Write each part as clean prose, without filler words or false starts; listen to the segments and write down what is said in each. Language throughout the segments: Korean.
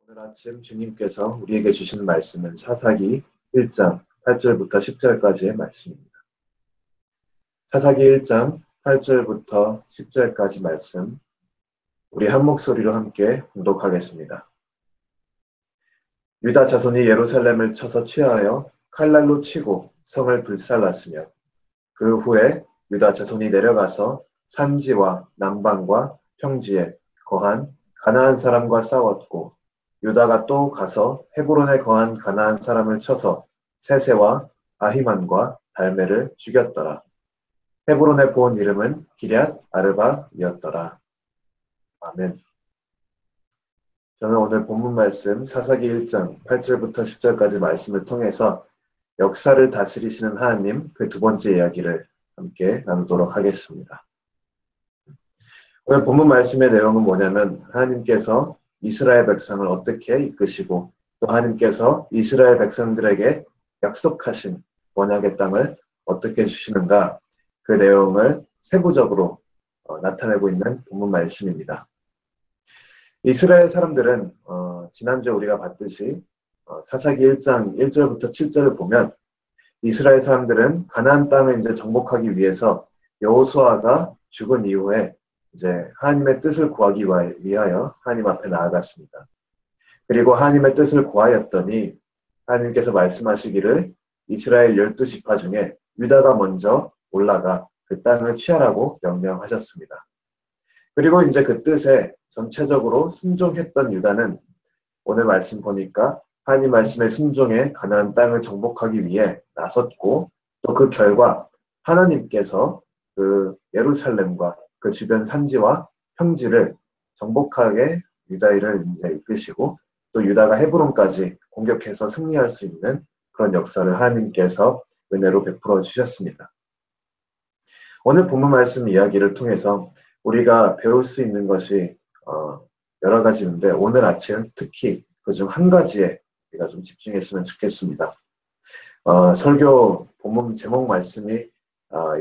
오늘 아침 주님께서 우리에게 주시는 말씀은 사사기 1장 8절부터 10절까지의 말씀입니다. 사사기 1장 8절부터 10절까지 말씀, 우리 한 목소리로 함께 봉독하겠습니다. 유다 자손이 예루살렘을 쳐서 취하여 칼날로 치고 성을 불살랐으며 그 후에 유다 자손이 내려가서 산지와 남방과 평지에 거한 가나안 사람과 싸웠고 유다가 또 가서 헤브론에 거한 가나안 사람을 쳐서 세세와 아히만과 달메를 죽였더라. 헤브론의 본 이름은 기럇 아르바이었더라. 아멘. 저는 오늘 본문 말씀 사사기 1장 8절부터 10절까지 말씀을 통해서 역사를 다스리시는 하나님 그 두 번째 이야기를 함께 나누도록 하겠습니다. 오늘 본문 말씀의 내용은 뭐냐면 하나님께서 이스라엘 백성을 어떻게 이끄시고 또 하나님께서 이스라엘 백성들에게 약속하신 언약의 땅을 어떻게 주시는가 그 내용을 세부적으로 나타내고 있는 본문 말씀입니다. 이스라엘 사람들은 지난주에 우리가 봤듯이 사사기 1장 1절부터 7절을 보면 이스라엘 사람들은 가나안 땅을 이제 정복하기 위해서 여호수아가 죽은 이후에 이제 하나님의 뜻을 구하기 위하여 하나님 앞에 나아갔습니다. 그리고 하나님의 뜻을 구하였더니 하나님께서 말씀하시기를 이스라엘 12지파 중에 유다가 먼저 올라가 그 땅을 취하라고 명령하셨습니다. 그리고 이제 그 뜻에 전체적으로 순종했던 유다는 오늘 말씀 보니까 하나님 말씀에 순종해 가나안 땅을 정복하기 위해 나섰고 또 그 결과 하나님께서 그 예루살렘과 그 주변 산지와 평지를 정복하게 유다를 이제 이끄시고 또 유다가 헤브론까지 공격해서 승리할 수 있는 그런 역사를 하나님께서 은혜로 베풀어 주셨습니다. 오늘 본문 말씀 이야기를 통해서 우리가 배울 수 있는 것이 여러 가지인데 오늘 아침 특히 그중 한 가지에 우리가 좀 집중했으면 좋겠습니다. 설교 본문 제목 말씀이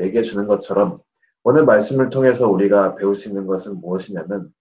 얘기해 주는 것처럼 오늘 말씀을 통해서 우리가 배울 수 있는 것은 무엇이냐면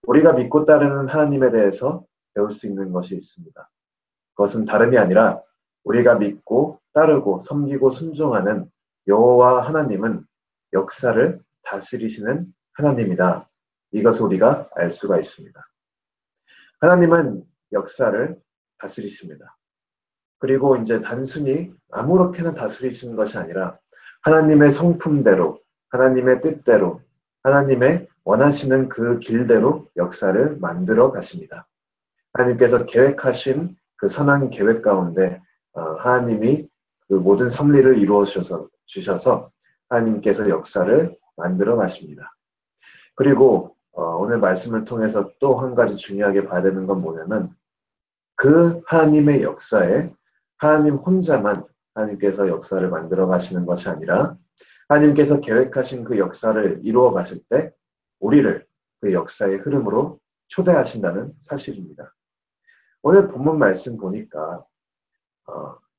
우리가 믿고 따르는 하나님에 대해서 배울 수 있는 것이 있습니다. 그것은 다름이 아니라 우리가 믿고 따르고 섬기고 순종하는 여호와 하나님은 역사를 다스리시는 하나님이다. 이것을 우리가 알 수가 있습니다. 하나님은 역사를 다스리십니다. 그리고 이제 단순히 아무렇게나 다스리시는 것이 아니라 하나님의 성품대로 하나님의 뜻대로 하나님의 원하시는 그 길대로 역사를 만들어 가십니다. 하나님께서 계획하신 그 선한 계획 가운데 하나님이 그 모든 섭리를 이루어 주셔서 하나님께서 역사를 만들어 가십니다. 그리고 오늘 말씀을 통해서 또 한 가지 중요하게 봐야 되는 건 뭐냐면 그 하나님의 역사에 하나님 혼자만 하나님께서 역사를 만들어 가시는 것이 아니라 하나님께서 계획하신 그 역사를 이루어 가실 때 우리를 그 역사의 흐름으로 초대하신다는 사실입니다. 오늘 본문 말씀 보니까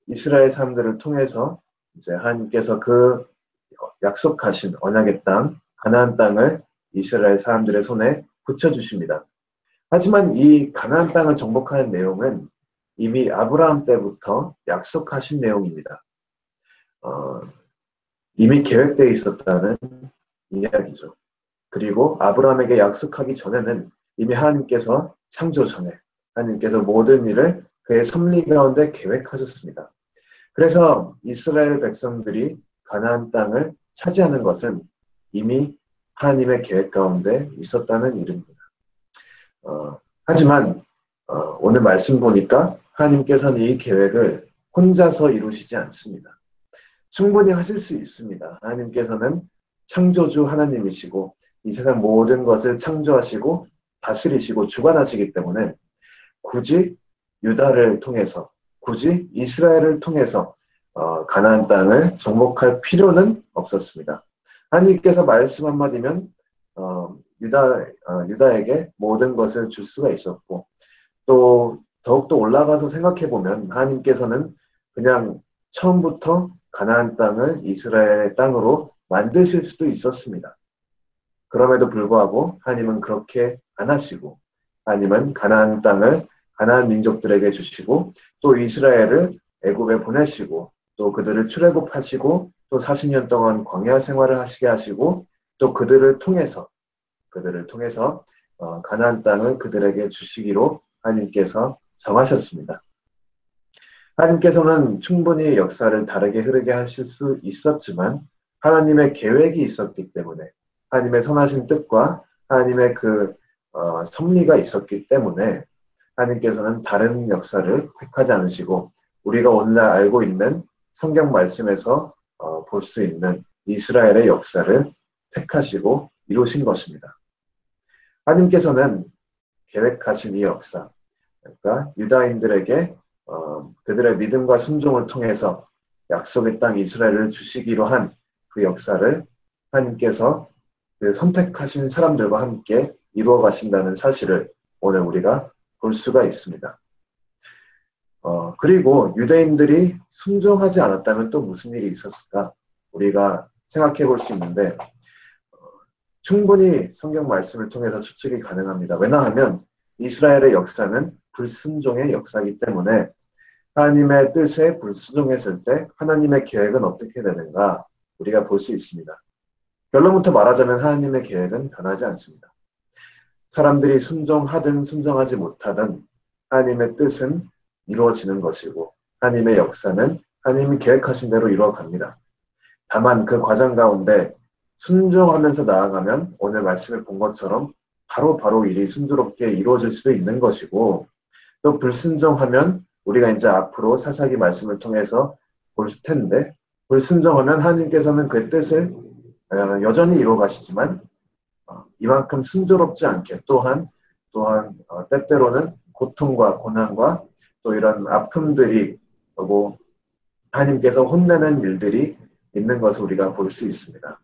이스라엘 사람들을 통해서 이제 하나님께서 그 약속하신 언약의 땅, 가나안 땅을 이스라엘 사람들의 손에 붙여주십니다. 하지만 이 가나안 땅을 정복하는 내용은 이미 아브라함 때부터 약속하신 내용입니다. 이미 계획되어 있었다는 이야기죠. 그리고 아브라함에게 약속하기 전에는 이미 하나님께서 창조 전에 하나님께서 모든 일을 그의 섭리 가운데 계획하셨습니다. 그래서 이스라엘 백성들이 가나안 땅을 차지하는 것은 이미 하나님의 계획 가운데 있었다는 일입니다. 하지만 오늘 말씀 보니까 하나님께서는 이 계획을 혼자서 이루시지 않습니다. 충분히 하실 수 있습니다. 하나님께서는 창조주 하나님이시고 이 세상 모든 것을 창조하시고 다스리시고 주관하시기 때문에 굳이 유다를 통해서 굳이 이스라엘을 통해서 가나안 땅을 정복할 필요는 없었습니다. 하나님께서 말씀 한마디면 유다에게 모든 것을 줄 수가 있었고 또 더욱더 올라가서 생각해보면 하나님께서는 그냥 처음부터 가나안 땅을 이스라엘의 땅으로 만드실 수도 있었습니다. 그럼에도 불구하고 하나님은 그렇게 안 하시고 하나님은 가나안 땅을 가나안 민족들에게 주시고 또 이스라엘을 애굽에 보내시고 또 그들을 출애굽하시고 또 40년 동안 광야 생활을 하시게 하시고 또 그들을 통해서 가나안 땅을 그들에게 주시기로 하나님께서 정하셨습니다. 하나님께서는 충분히 역사를 다르게 흐르게 하실 수 있었지만 하나님의 계획이 있었기 때문에 하나님의 선하신 뜻과 하나님의 섭리가 있었기 때문에 하나님께서는 다른 역사를 택하지 않으시고 우리가 오늘날 알고 있는 성경 말씀에서 볼 수 있는 이스라엘의 역사를 택하시고 이루신 것입니다. 하나님께서는 계획하신 이 역사, 그러니까 유다인들에게 그들의 믿음과 순종을 통해서 약속의 땅 이스라엘을 주시기로 한 그 역사를 하나님께서 그 선택하신 사람들과 함께 이루어 가신다는 사실을 오늘 우리가 볼 수가 있습니다. 그리고 유대인들이 순종하지 않았다면 또 무슨 일이 있었을까? 우리가 생각해 볼 수 있는데 충분히 성경 말씀을 통해서 추측이 가능합니다. 왜냐하면 이스라엘의 역사는 불순종의 역사이기 때문에 하나님의 뜻에 불순종했을 때 하나님의 계획은 어떻게 되는가 우리가 볼 수 있습니다. 결론부터 말하자면 하나님의 계획은 변하지 않습니다. 사람들이 순종하든 순종하지 못하든 하나님의 뜻은 이루어지는 것이고 하나님의 역사는 하나님이 계획하신 대로 이루어갑니다. 다만 그 과정 가운데 순종하면서 나아가면 오늘 말씀을 본 것처럼 바로 일이 순조롭게 이루어질 수도 있는 것이고 또 불순종하면 우리가 이제 앞으로 사사기 말씀을 통해서 볼 텐데 불순종하면 하나님께서는 그 뜻을 여전히 이루어 가시지만 이만큼 순조롭지 않게 또한 때때로는 고통과 고난과 또 이런 아픔들이 그리고 하나님께서 혼내는 일들이 있는 것을 우리가 볼 수 있습니다.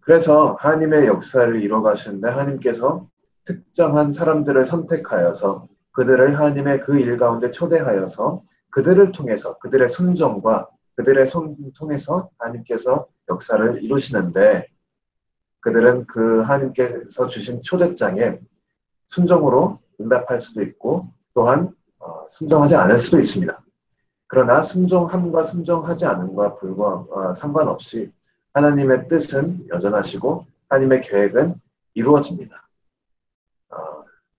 그래서 하나님의 역사를 이루어 가시는데 하나님께서 특정한 사람들을 선택하여서 그들을 하나님의 그 일 가운데 초대하여서 그들을 통해서 그들의 순종과 그들의 손 통해서 하나님께서 역사를 이루시는데 그들은 그 하나님께서 주신 초대장에 순종으로 응답할 수도 있고 또한 순종하지 않을 수도 있습니다. 그러나 순종함과 순종하지 않음과 상관없이 하나님의 뜻은 여전하시고 하나님의 계획은 이루어집니다.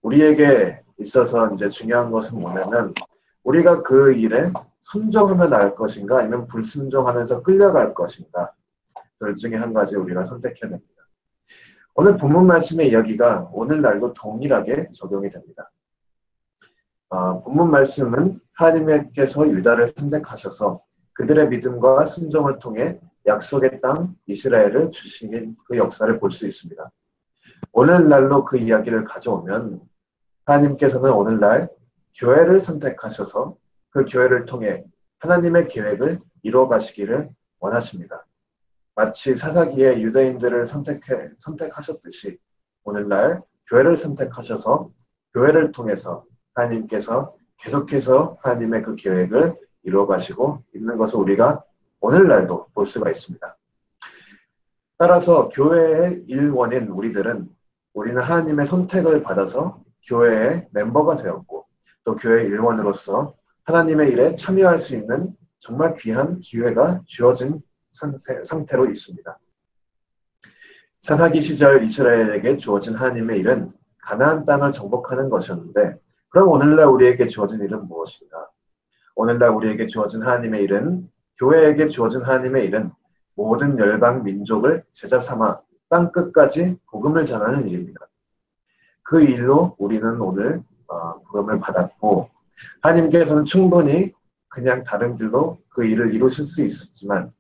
우리에게 있어서 이제 중요한 것은 뭐냐면 우리가 그 일에 순종하며 나갈 것인가 아니면 불순종하면서 끌려갈 것인가 둘 중에 한 가지 우리가 선택해야 됩니다. 오늘 본문 말씀의 이야기가 오늘날도 동일하게 적용이 됩니다. 본문 말씀은 하나님께서 유다를 선택하셔서 그들의 믿음과 순종을 통해 약속의 땅 이스라엘을 주신 그 역사를 볼 수 있습니다. 오늘날로 그 이야기를 가져오면 하나님께서는 오늘날 교회를 선택하셔서 그 교회를 통해 하나님의 계획을 이루어 가시기를 원하십니다. 마치 사사기에 유대인들을 선택하셨듯이 오늘날 교회를 선택하셔서 교회를 통해서 하나님께서 계속해서 하나님의 그 계획을 이루어 가시고 있는 것을 우리가 오늘날도 볼 수가 있습니다. 따라서 교회의 일원인 우리는 하나님의 선택을 받아서 교회의 멤버가 되었고 또 교회의 일원으로서 하나님의 일에 참여할 수 있는 정말 귀한 기회가 주어진 상태로 있습니다. 사사기 시절 이스라엘에게 주어진 하나님의 일은 가나안 땅을 정복하는 것이었는데 그럼 오늘날 우리에게 주어진 일은 무엇인가? 오늘날 우리에게 주어진 하나님의 일은 교회에게 주어진 하나님의 일은 모든 열방 민족을 제자 삼아 땅 끝까지 복음을 전하는 일입니다. 그 일로 우리는 오늘 복음을 받았고 하나님께서는 충분히 그냥 다른 길로 그 일을 이루실 수 있었지만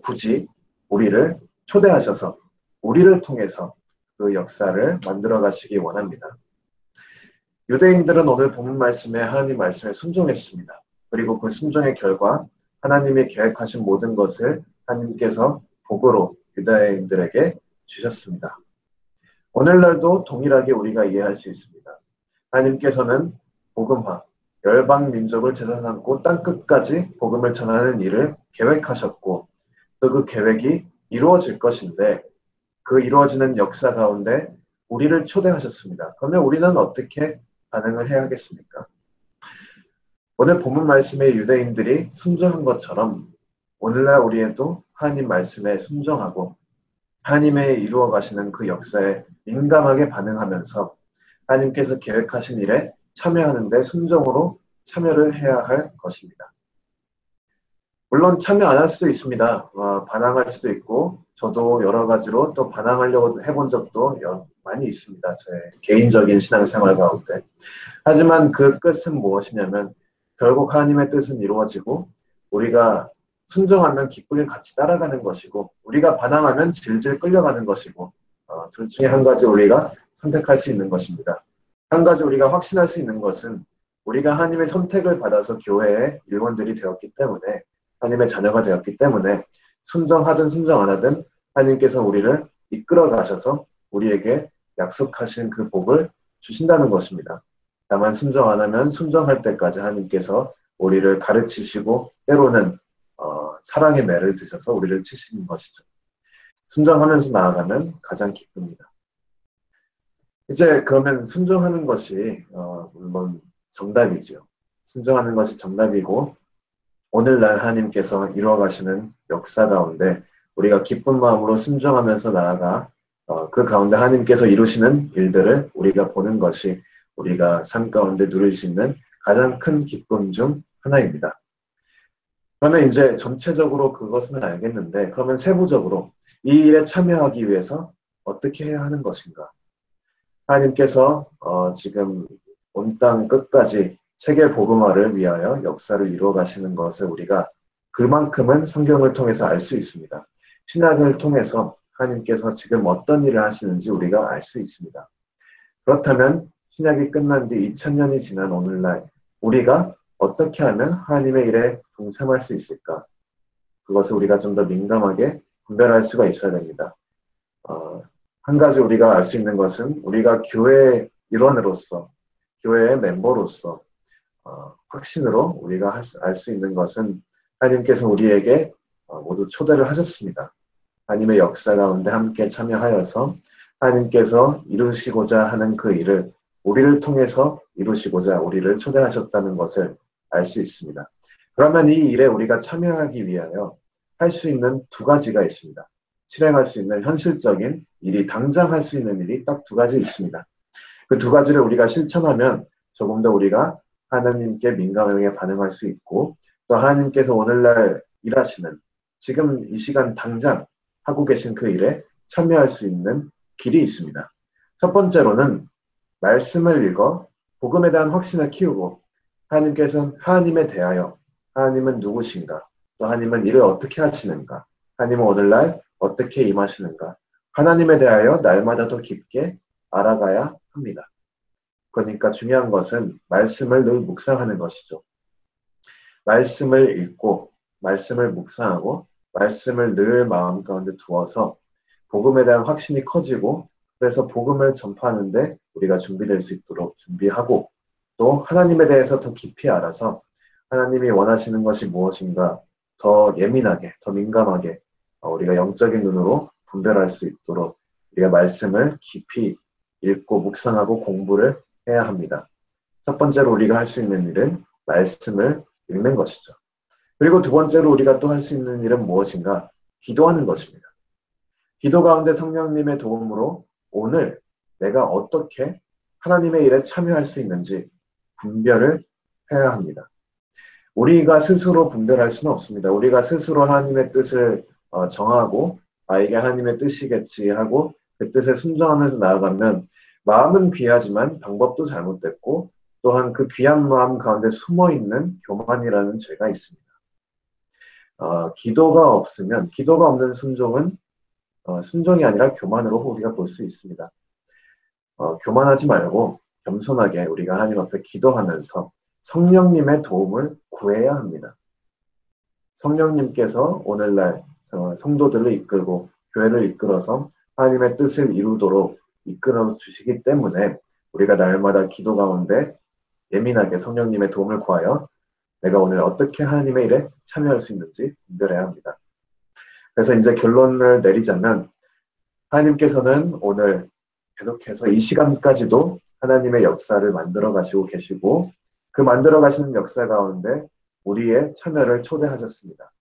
굳이 우리를 초대하셔서 우리를 통해서 그 역사를 만들어 가시기 원합니다. 유대인들은 오늘 본문 말씀에 하나님 말씀에 순종했습니다. 그리고 그 순종의 결과 하나님이 계획하신 모든 것을 하나님께서 복으로 유대인들에게 주셨습니다. 오늘날도 동일하게 우리가 이해할 수 있습니다. 하나님께서는 복음화, 열방 민족을 제사 삼고 땅 끝까지 복음을 전하는 일을 계획하셨고 또 그 계획이 이루어질 것인데 그 이루어지는 역사 가운데 우리를 초대하셨습니다. 그러면 우리는 어떻게 반응을 해야 하겠습니까? 오늘 본문 말씀에 유대인들이 순종한 것처럼 오늘날 우리에도 하나님 말씀에 순종하고 하나님의 이루어 가시는 그 역사에 민감하게 반응하면서 하나님께서 계획하신 일에 참여하는 데 순종으로 참여를 해야 할 것입니다. 물론 참여 안 할 수도 있습니다. 반항할 수도 있고 저도 여러 가지로 또 반항하려고 해본 적도 많이 있습니다. 제 개인적인 신앙생활 가운데. 하지만 그 끝은 무엇이냐면 결국 하나님의 뜻은 이루어지고 우리가 순종하면 기쁘게 같이 따라가는 것이고 우리가 반항하면 질질 끌려가는 것이고 둘 중에 한 가지 우리가 선택할 수 있는 것입니다. 한 가지 우리가 확신할 수 있는 것은 우리가 하나님의 선택을 받아서 교회의 일원들이 되었기 때문에 하나님의 자녀가 되었기 때문에 순종하든 순종 안 하든 하나님께서 우리를 이끌어 가셔서 우리에게 약속하신 그 복을 주신다는 것입니다. 다만 순종 안 하면 순종할 때까지 하나님께서 우리를 가르치시고 때로는 사랑의 매를 드셔서 우리를 치시는 것이죠. 순종하면서 나아가면 가장 기쁩니다. 이제 그러면 순종하는 것이 물론 정답이지요. 순종하는 것이 정답이고 오늘날 하나님께서 이루어 가시는 역사 가운데 우리가 기쁜 마음으로 순종하면서 나아가 그 가운데 하나님께서 이루시는 일들을 우리가 보는 것이 우리가 삶 가운데 누릴 수 있는 가장 큰 기쁨 중 하나입니다. 그러면 이제 전체적으로 그것은 알겠는데 그러면 세부적으로 이 일에 참여하기 위해서 어떻게 해야 하는 것인가? 하나님께서 지금 온 땅 끝까지 세계 복음화를 위하여 역사를 이루어 가시는 것을 우리가 그만큼은 성경을 통해서 알 수 있습니다. 신약을 통해서 하나님께서 지금 어떤 일을 하시는지 우리가 알 수 있습니다. 그렇다면 신약이 끝난 뒤 2000년이 지난 오늘날 우리가 어떻게 하면 하나님의 일에 동참할 수 있을까? 그것을 우리가 좀 더 민감하게 분별할 수가 있어야 됩니다. 한 가지 우리가 알 수 있는 것은 우리가 교회의 일원으로서 교회의 멤버로서 확신으로 우리가 알 수 있는 것은 하나님께서 우리에게 모두 초대를 하셨습니다. 하나님의 역사 가운데 함께 참여하여서 하나님께서 이루시고자 하는 그 일을 우리를 통해서 이루시고자 우리를 초대하셨다는 것을 알 수 있습니다. 그러면 이 일에 우리가 참여하기 위하여 할 수 있는 두 가지가 있습니다. 실행할 수 있는 현실적인 일이 당장 할 수 있는 일이 딱 두 가지 있습니다. 그 두 가지를 우리가 실천하면 조금 더 우리가 하나님께 민감하게 반응할 수 있고 또 하나님께서 오늘날 일하시는 지금 이 시간 당장 하고 계신 그 일에 참여할 수 있는 길이 있습니다. 첫 번째로는 말씀을 읽어 복음에 대한 확신을 키우고 하나님께서는 하나님에 대하여 하나님은 누구신가 또 하나님은 일을 어떻게 하시는가 하나님은 오늘날 어떻게 임하시는가 하나님에 대하여 날마다 더 깊게 알아가야 합니다. 그러니까 중요한 것은 말씀을 늘 묵상하는 것이죠. 말씀을 읽고 말씀을 묵상하고 말씀을 늘 마음 가운데 두어서 복음에 대한 확신이 커지고 그래서 복음을 전파하는데 우리가 준비될 수 있도록 준비하고 또 하나님에 대해서 더 깊이 알아서 하나님이 원하시는 것이 무엇인가 더 예민하게 더 민감하게 우리가 영적인 눈으로 분별할 수 있도록 우리가 말씀을 깊이 읽고 묵상하고 공부를 해야 합니다. 첫 번째로 우리가 할 수 있는 일은 말씀을 읽는 것이죠. 그리고 두 번째로 우리가 또 할 수 있는 일은 무엇인가? 기도하는 것입니다. 기도 가운데 성령님의 도움으로 오늘 내가 어떻게 하나님의 일에 참여할 수 있는지 분별을 해야 합니다. 우리가 스스로 분별할 수는 없습니다. 우리가 스스로 하나님의 뜻을 정하고 이게 하나님의 뜻이겠지 하고 그 뜻에 순종하면서 나아가면 마음은 귀하지만 방법도 잘못됐고 또한 그 귀한 마음 가운데 숨어있는 교만이라는 죄가 있습니다. 기도가 없는 순종은 순종이 아니라 교만으로 우리가 볼 수 있습니다. 교만하지 말고 겸손하게 우리가 하나님 앞에 기도하면서 성령님의 도움을 구해야 합니다. 성령님께서 오늘날 성도들을 이끌고 교회를 이끌어서 하나님의 뜻을 이루도록 이끌어 주시기 때문에 우리가 날마다 기도 가운데 예민하게 성령님의 도움을 구하여 내가 오늘 어떻게 하나님의 일에 참여할 수 있는지 분별해야 합니다. 그래서 이제 결론을 내리자면 하나님께서는 오늘 계속해서 이 시간까지도 하나님의 역사를 만들어 가시고 계시고 그 만들어 가시는 역사 가운데 우리의 참여를 초대하셨습니다.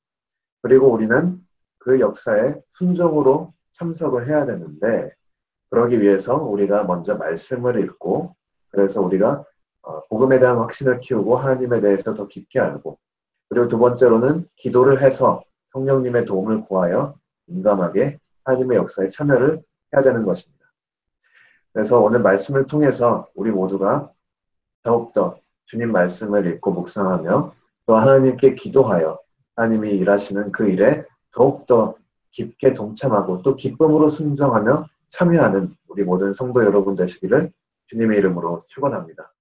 그리고 우리는 그 역사에 순종으로 참석을 해야 되는데 그러기 위해서 우리가 먼저 말씀을 읽고 그래서 우리가 복음에 대한 확신을 키우고 하나님에 대해서 더 깊게 알고 그리고 두 번째로는 기도를 해서 성령님의 도움을 구하여 민감하게 하나님의 역사에 참여를 해야 되는 것입니다. 그래서 오늘 말씀을 통해서 우리 모두가 더욱더 주님 말씀을 읽고 묵상하며 또 하나님께 기도하여 하나님이 일하시는 그 일에 더욱더 깊게 동참하고 또 기쁨으로 순종하며 참여하는 우리 모든 성도 여러분 되시기를 주님의 이름으로 축원합니다.